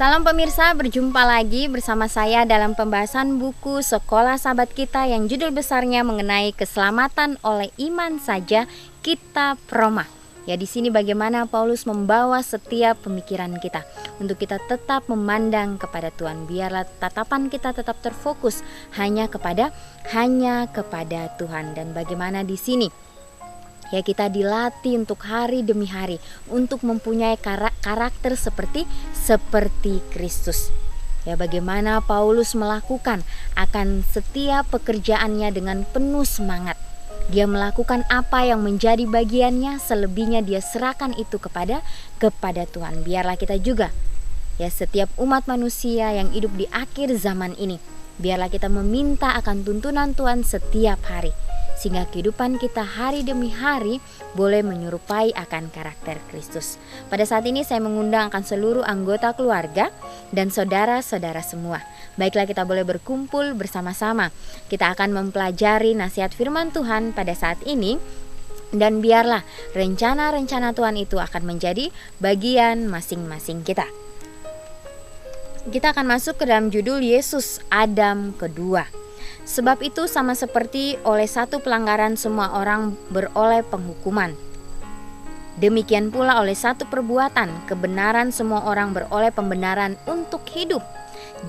Salam pemirsa, berjumpa lagi bersama saya dalam pembahasan buku Sekolah Sahabat Kita yang judul besarnya mengenai keselamatan oleh iman saja, Kitab Roma. Ya, di sini bagaimana Paulus membawa setiap pemikiran kita untuk kita tetap memandang kepada Tuhan. Biarlah tatapan kita tetap terfokus hanya kepada Tuhan. Dan bagaimana di sini ya kita dilatih untuk hari demi hari untuk mempunyai karakter seperti Kristus. Ya, bagaimana Paulus melakukan akan setiap pekerjaannya dengan penuh semangat. Dia melakukan apa yang menjadi bagiannya, selebihnya dia serahkan itu kepada Tuhan. Biarlah kita juga, ya, setiap umat manusia yang hidup di akhir zaman ini, biarlah kita meminta akan tuntunan Tuhan setiap hari, sehingga kehidupan kita hari demi hari boleh menyerupai akan karakter Kristus. Pada saat ini saya mengundang akan seluruh anggota keluarga dan saudara-saudara semua. Baiklah, kita boleh berkumpul bersama-sama. Kita akan mempelajari nasihat firman Tuhan pada saat ini. Dan biarlah rencana-rencana Tuhan itu akan menjadi bagian masing-masing kita. Kita akan masuk ke dalam judul Yesus Adam kedua. Sebab itu sama seperti oleh satu pelanggaran semua orang beroleh penghukuman, demikian pula oleh satu perbuatan kebenaran semua orang beroleh pembenaran untuk hidup.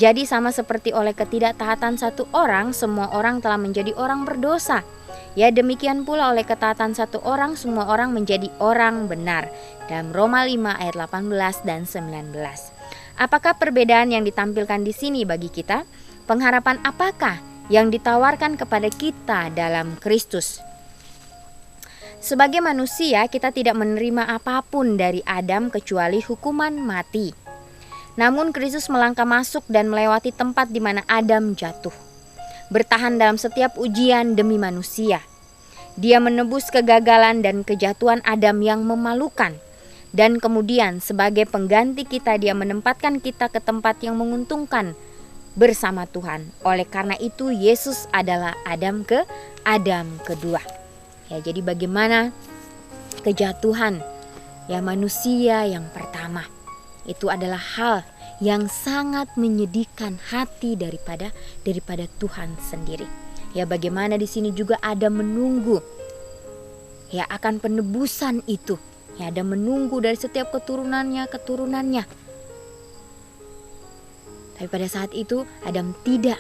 Jadi sama seperti oleh ketidaktaatan satu orang semua orang telah menjadi orang berdosa. Ya, demikian pula oleh ketaatan satu orang semua orang menjadi orang benar. Dalam Roma 5 ayat 18 dan 19. Apakah perbedaan yang ditampilkan di sini bagi kita? Pengharapan apakah yang ditawarkan kepada kita dalam Kristus? Sebagai manusia, kita tidak menerima apapun dari Adam kecuali hukuman mati. Namun Kristus melangkah masuk dan melewati tempat di mana Adam jatuh, bertahan dalam setiap ujian demi manusia. Dia menebus kegagalan dan kejatuhan Adam yang memalukan. Dan kemudian sebagai pengganti kita, dia menempatkan kita ke tempat yang menguntungkan bersama Tuhan. Oleh karena itu Yesus adalah Adam kedua. Ya, jadi bagaimana kejatuhan ya manusia yang pertama itu adalah hal yang sangat menyedihkan hati daripada Tuhan sendiri. Ya, bagaimana di sini juga Adam menunggu ya akan penebusan itu. Ya, Adam menunggu dari setiap keturunannya. Tapi pada saat itu Adam tidak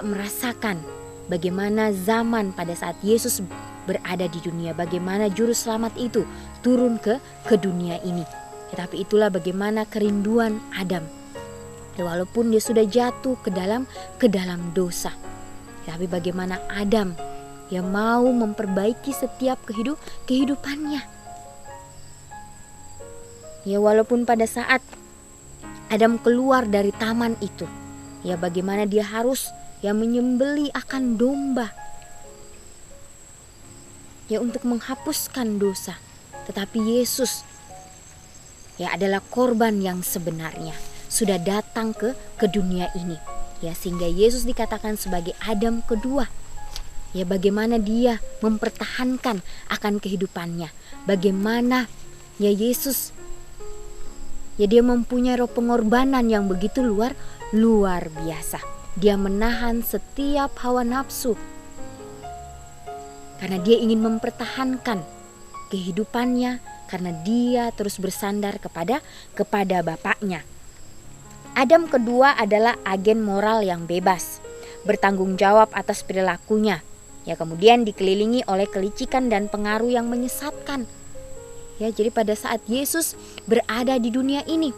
merasakan bagaimana zaman pada saat Yesus berada di dunia, bagaimana juru selamat itu turun ke dunia ini. Tetapi itulah bagaimana kerinduan Adam. Walaupun dia sudah jatuh ke dalam dosa, tapi bagaimana Adam yang mau memperbaiki setiap kehidupannya. Ya, walaupun pada saat Adam keluar dari taman itu, ya bagaimana dia harus menyembeli akan domba ya untuk menghapuskan dosa. Tetapi Yesus ya adalah korban yang sebenarnya sudah datang ke dunia ini. Ya, sehingga Yesus dikatakan sebagai Adam kedua. Ya, bagaimana dia mempertahankan akan kehidupannya. Bagaimana ya Yesus ya dia mempunyai roh pengorbanan yang begitu luar biasa. Dia menahan setiap hawa nafsu karena dia ingin mempertahankan kehidupannya, karena dia terus bersandar kepada Bapaknya. Adam kedua adalah agen moral yang bebas, bertanggung jawab atas perilakunya. Ya, kemudian dikelilingi oleh kelicikan dan pengaruh yang menyesatkan. Ya, jadi pada saat Yesus berada di dunia ini,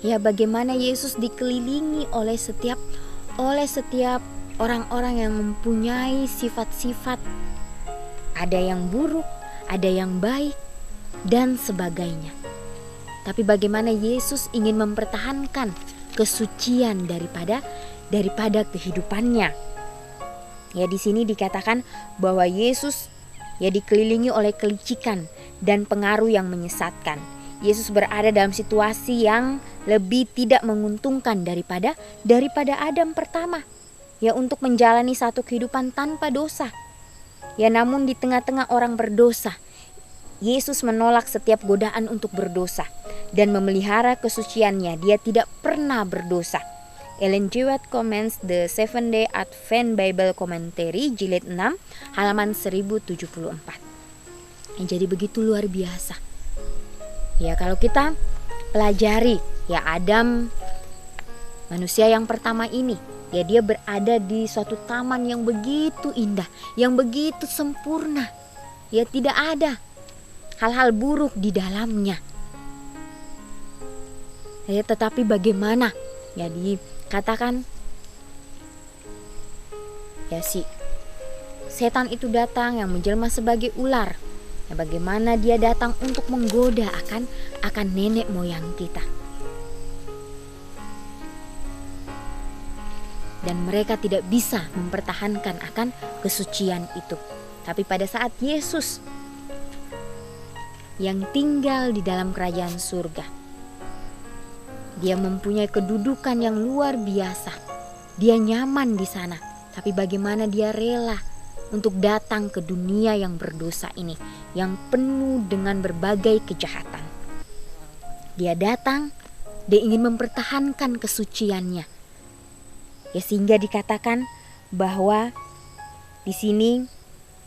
ya bagaimana Yesus dikelilingi oleh setiap orang-orang yang mempunyai sifat-sifat, ada yang buruk, ada yang baik dan sebagainya. Tapi bagaimana Yesus ingin mempertahankan kesucian daripada kehidupannya. Ya, di sini dikatakan bahwa Yesus ya dikelilingi oleh kelicikan dan pengaruh yang menyesatkan. Yesus berada dalam situasi yang lebih tidak menguntungkan daripada Adam pertama. Ya, untuk menjalani satu kehidupan tanpa dosa. Ya, namun di tengah-tengah orang berdosa, Yesus menolak setiap godaan untuk berdosa dan memelihara kesuciannya. Dia tidak pernah berdosa. Ellen G. White comments The Seventh Day Advent Bible Commentary jilid 6 halaman 1074. Jadi begitu luar biasa. Ya, kalau kita pelajari ya Adam, manusia yang pertama ini, ya dia berada di suatu taman yang begitu indah, yang begitu sempurna. Ya tidak ada hal-hal buruk di dalamnya. Ya, tetapi bagaimana? Ya dikatakan ya si setan itu datang yang menjelma sebagai ular. Ya, bagaimana dia datang untuk menggoda akan nenek moyang kita. Dan mereka tidak bisa mempertahankan akan kesucian itu. Tapi pada saat Yesus yang tinggal di dalam kerajaan surga, dia mempunyai kedudukan yang luar biasa. Dia nyaman di sana. Tapi bagaimana dia rela untuk datang ke dunia yang berdosa ini, yang penuh dengan berbagai kejahatan. Dia datang, dia ingin mempertahankan kesuciannya. Ya, sehingga dikatakan bahwa di sini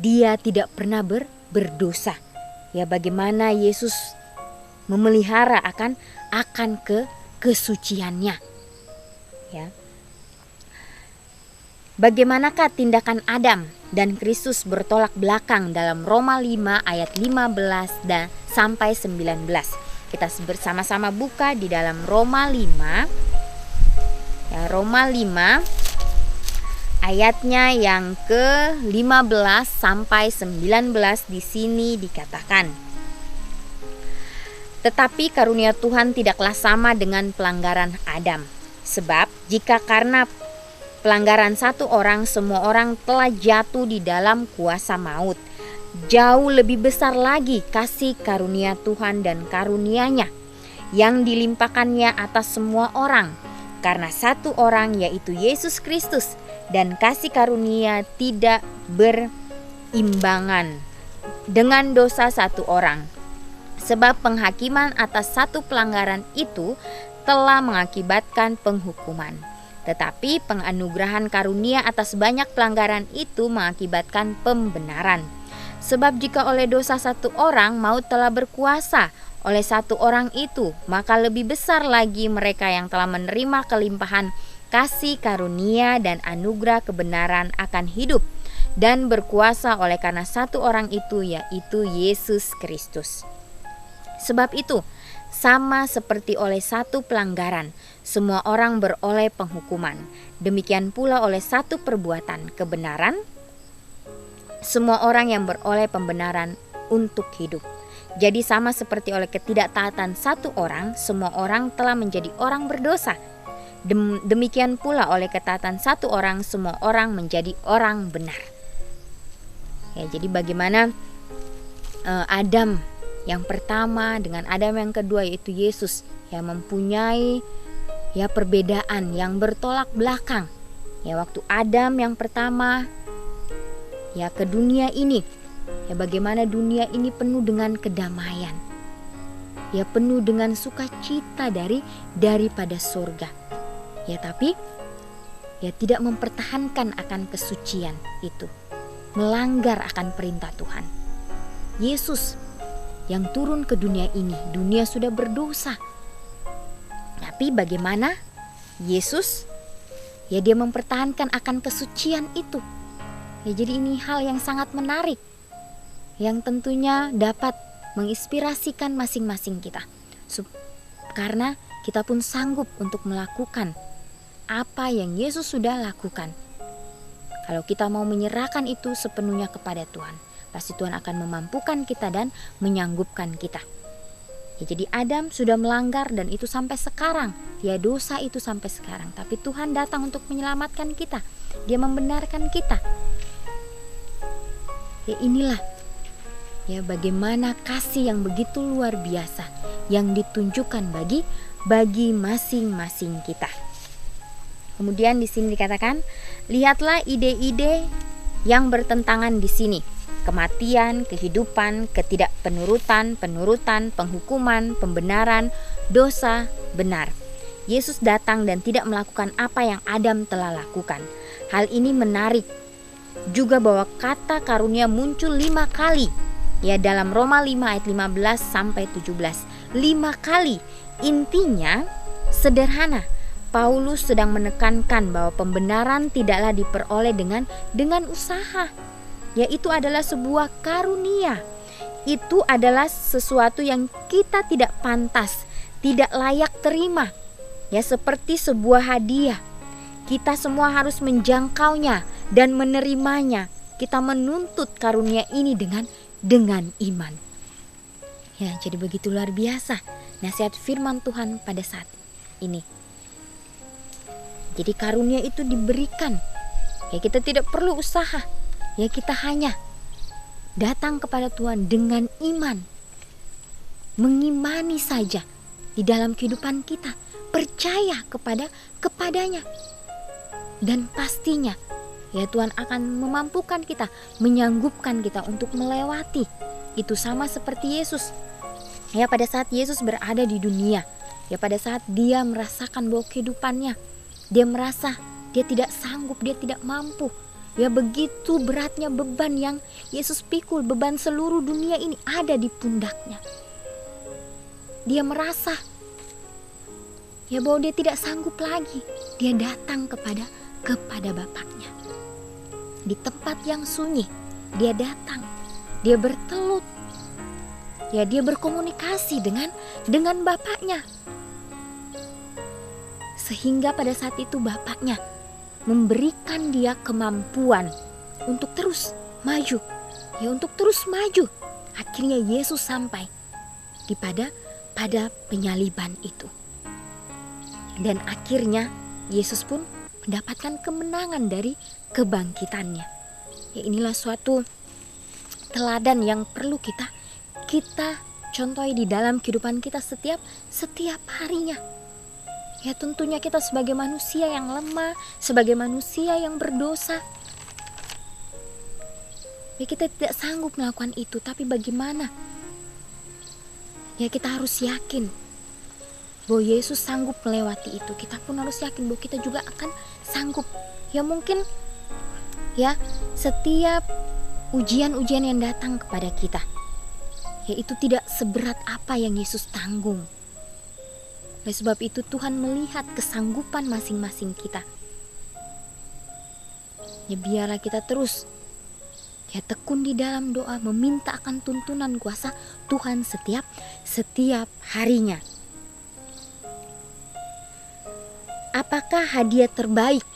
dia tidak pernah berdosa. Ya, bagaimana Yesus memelihara akan kesuciannya. Ya. Bagaimanakah tindakan Adam dan Kristus bertolak belakang dalam Roma 5 ayat 15 dan sampai 19. Kita bersama-sama buka di dalam Roma 5. Ya, Roma 5 ayatnya yang ke-15 sampai 19 di sini dikatakan, tetapi karunia Tuhan tidaklah sama dengan pelanggaran Adam. Sebab jika karena pelanggaran satu orang, semua orang telah jatuh di dalam kuasa maut, jauh lebih besar lagi kasih karunia Tuhan dan karunia-Nya yang dilimpahkannya atas semua orang, karena satu orang yaitu Yesus Kristus, dan kasih karunia tidak berimbangan dengan dosa satu orang. Sebab penghakiman atas satu pelanggaran itu telah mengakibatkan penghukuman. Tetapi penganugerahan karunia atas banyak pelanggaran itu mengakibatkan pembenaran. Sebab jika oleh dosa satu orang maut telah berkuasa oleh satu orang itu, maka lebih besar lagi mereka yang telah menerima kelimpahan kasih karunia dan anugerah kebenaran akan hidup dan berkuasa oleh karena satu orang itu, yaitu Yesus Kristus. Sebab itu, sama seperti oleh satu pelanggaran, semua orang beroleh penghukuman. Demikian pula oleh satu perbuatan kebenaran, semua orang yang beroleh pembenaran untuk hidup. Jadi sama seperti oleh ketidaktaatan satu orang, semua orang telah menjadi orang berdosa. Demikian pula oleh ketaatan satu orang, semua orang menjadi orang benar. Ya, jadi bagaimana Adam yang pertama dengan Adam yang kedua, yaitu Yesus, yang mempunyai perbedaan yang bertolak belakang. Ya, waktu Adam yang pertama ke dunia ini, bagaimana dunia ini penuh dengan kedamaian, penuh dengan sukacita daripada surga. Tapi tidak mempertahankan akan kesucian itu, melanggar akan perintah Tuhan. Yesus yang turun ke dunia ini, dunia sudah berdosa. Tapi bagaimana Yesus? Dia mempertahankan akan kesucian itu. Jadi ini hal yang sangat menarik, yang tentunya dapat menginspirasikan masing-masing kita. Karena kita pun sanggup untuk melakukan apa yang Yesus sudah lakukan. Kalau kita mau menyerahkan itu sepenuhnya kepada Tuhan, pasti Tuhan akan memampukan kita dan menyanggupkan kita. Jadi Adam sudah melanggar dan itu sampai sekarang. Dosa itu sampai sekarang. Tapi Tuhan datang untuk menyelamatkan kita. Dia membenarkan kita. Inilah bagaimana kasih yang begitu luar biasa yang ditunjukkan bagi masing-masing kita. Kemudian di sini dikatakan, lihatlah ide-ide yang bertentangan di sini. kematian, kehidupan, ketidakpenurutan, penurutan, penghukuman, pembenaran, dosa, benar. Yesus datang dan tidak melakukan apa yang Adam telah lakukan. Hal ini menarik juga bahwa kata karunia muncul 5 kali. Ya, dalam Roma 5 ayat 15 sampai 17. 5 kali. Intinya sederhana. Paulus sedang menekankan bahwa pembenaran tidaklah diperoleh dengan usaha. Yaitu adalah sebuah karunia. Itu adalah sesuatu yang kita tidak pantas, tidak layak terima. Ya, seperti sebuah hadiah. Kita semua harus menjangkaunya dan menerimanya. Kita menuntut karunia ini dengan iman. Ya, jadi begitu luar biasa nasihat firman Tuhan pada saat ini. Jadi karunia itu diberikan. Ya, kita tidak perlu usaha. Ya, kita hanya datang kepada Tuhan dengan iman. Mengimani saja di dalam kehidupan kita. Percaya kepadanya. Dan pastinya ya Tuhan akan memampukan kita, menyanggupkan kita untuk melewati. Itu sama seperti Yesus. Ya, pada saat Yesus berada di dunia, ya pada saat dia merasakan bahwa kehidupannya, dia merasa dia tidak sanggup, dia tidak mampu. Ya, begitu beratnya beban yang Yesus pikul, beban seluruh dunia ini ada di pundaknya. Dia merasa ya bahwa dia tidak sanggup lagi. Dia datang kepada Bapaknya. Di tempat yang sunyi, dia datang. Dia bertelut. Ya, dia berkomunikasi dengan Bapaknya. Sehingga pada saat itu Bapaknya memberikan dia kemampuan untuk terus maju. Ya, untuk terus maju. Akhirnya Yesus sampai pada penyaliban itu. Dan akhirnya Yesus pun mendapatkan kemenangan dari kebangkitannya. Ya, inilah suatu teladan yang perlu kita contohi di dalam kehidupan kita setiap harinya. Ya, tentunya kita sebagai manusia yang lemah, sebagai manusia yang berdosa, ya kita tidak sanggup melakukan itu. Tapi bagaimana? Ya, kita harus yakin bahwa Yesus sanggup melewati itu. Kita pun harus yakin bahwa kita juga akan sanggup. Ya, mungkin ya setiap ujian-ujian yang datang kepada kita, ya itu tidak seberat apa yang Yesus tanggung. Oleh sebab itu Tuhan melihat kesanggupan masing-masing kita. Ya, biarlah kita terus ya tekun di dalam doa, meminta akan tuntunan kuasa Tuhan setiap harinya. Apakah hadiah terbaik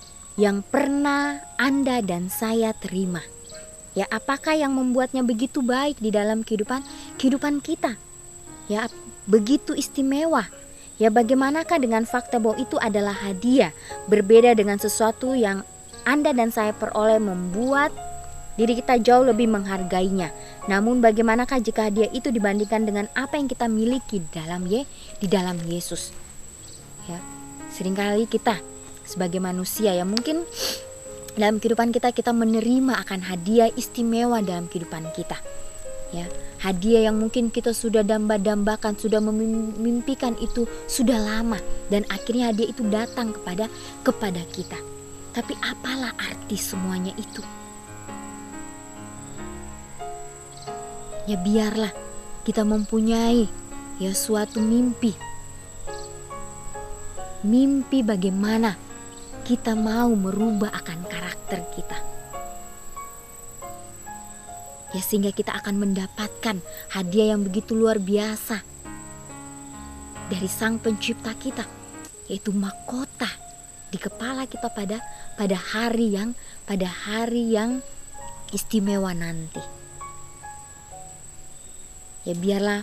yang pernah Anda dan saya terima? Ya, apakah yang membuatnya begitu baik di dalam kehidupan kita? Ya, begitu istimewa. Ya, bagaimanakah dengan fakta bahwa itu adalah hadiah, berbeda dengan sesuatu yang Anda dan saya peroleh membuat diri kita jauh lebih menghargainya. Namun bagaimanakah jika hadiah itu dibandingkan dengan apa yang kita miliki di dalam Yesus? Ya, seringkali kita sebagai manusia ya mungkin dalam kehidupan kita menerima akan hadiah istimewa dalam kehidupan kita. Ya, hadiah yang mungkin kita sudah damba-dambakan, sudah memimpikan itu sudah lama, dan akhirnya hadiah itu datang kepada kita. Tapi apalah arti semuanya itu? Ya, biarlah kita mempunyai ya suatu mimpi. Mimpi bagaimana kita mau merubah akan karakter kita. Ya, sehingga kita akan mendapatkan hadiah yang begitu luar biasa dari Sang Pencipta kita, yaitu mahkota di kepala kita pada hari yang istimewa nanti. Ya, biarlah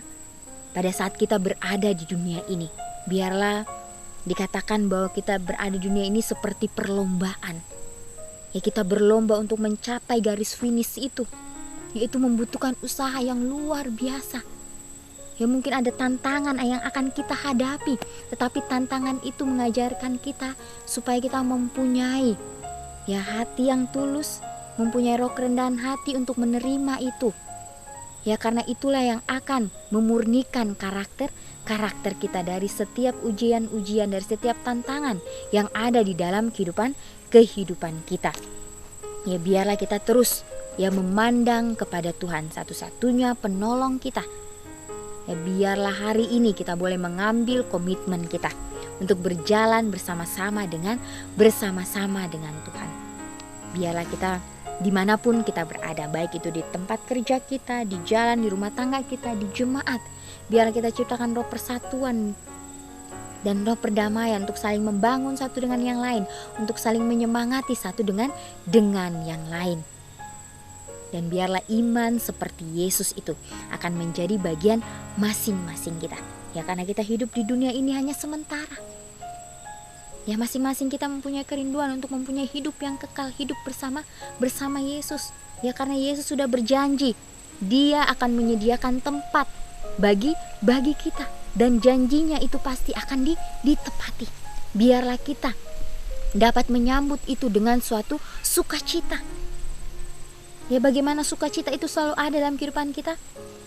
pada saat kita berada di dunia ini, biarlah dikatakan bahwa kita berada di dunia ini seperti perlombaan. Ya, kita berlomba untuk mencapai garis finish itu. Yaitu membutuhkan usaha yang luar biasa. Ya, mungkin ada tantangan yang akan kita hadapi, tetapi tantangan itu mengajarkan kita supaya kita mempunyai ya hati yang tulus, mempunyai roh kerendahan hati untuk menerima itu. Ya, karena itulah yang akan memurnikan karakter kita dari setiap ujian-ujian, dari setiap tantangan yang ada di dalam kehidupan kita. Ya, biarlah kita terus ya memandang kepada Tuhan, satu-satunya penolong kita. Ya, biarlah hari ini kita boleh mengambil komitmen kita untuk berjalan bersama-sama dengan Tuhan. Biarlah kita dimanapun kita berada, baik itu di tempat kerja kita, di jalan, di rumah tangga kita, di jemaat, biarlah kita ciptakan roh persatuan dan roh perdamaian untuk saling membangun satu dengan yang lain, untuk saling menyemangati satu dengan yang lain. Dan biarlah iman seperti Yesus itu akan menjadi bagian masing-masing kita. Ya, karena kita hidup di dunia ini hanya sementara. Ya, masing-masing kita mempunyai kerinduan untuk mempunyai hidup yang kekal, hidup bersama Yesus. Ya, karena Yesus sudah berjanji, Dia akan menyediakan tempat bagi kita, dan janjinya itu pasti akan ditepati. Biarlah kita dapat menyambut itu dengan suatu sukacita. Ya, bagaimana sukacita itu selalu ada dalam kehidupan kita?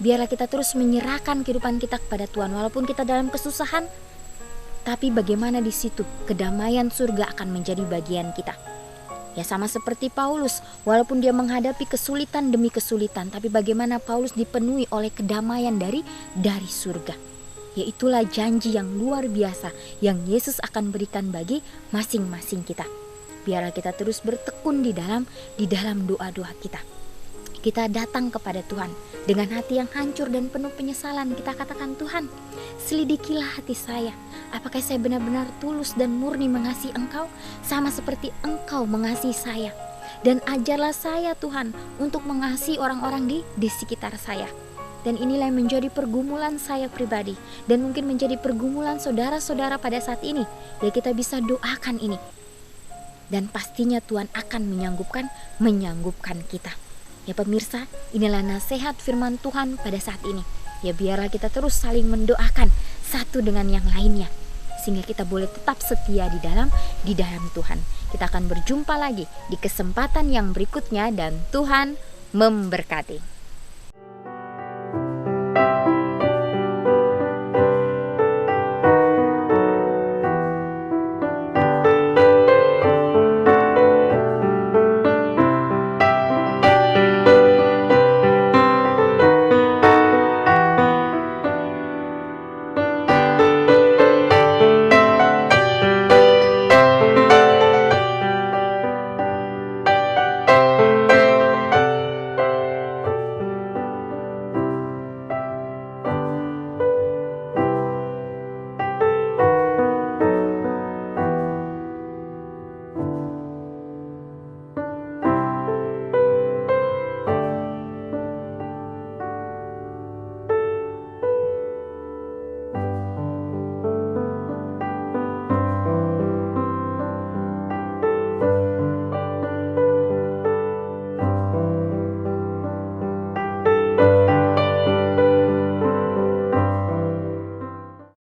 Biarlah kita terus menyerahkan kehidupan kita kepada Tuhan, walaupun kita dalam kesusahan, tapi bagaimana di situ kedamaian surga akan menjadi bagian kita. Ya, sama seperti Paulus, walaupun dia menghadapi kesulitan demi kesulitan, tapi bagaimana Paulus dipenuhi oleh kedamaian dari surga. Ya, itulah janji yang luar biasa yang Yesus akan berikan bagi masing-masing kita. Biarlah kita terus bertekun di dalam doa-doa kita. Kita datang kepada Tuhan dengan hati yang hancur dan penuh penyesalan. Kita katakan, Tuhan, selidikilah hati saya. Apakah saya benar-benar tulus dan murni mengasihi Engkau sama seperti Engkau mengasihi saya. Dan ajarlah saya, Tuhan, untuk mengasihi orang-orang di sekitar saya. Dan inilah yang menjadi pergumulan saya pribadi, dan mungkin menjadi pergumulan saudara-saudara pada saat ini. Ya, kita bisa doakan ini. Dan pastinya Tuhan akan menyanggupkan kita. Ya pemirsa, inilah nasihat firman Tuhan pada saat ini. Ya, biarlah kita terus saling mendoakan satu dengan yang lainnya, sehingga kita boleh tetap setia di dalam Tuhan. Kita akan berjumpa lagi di kesempatan yang berikutnya, dan Tuhan memberkati.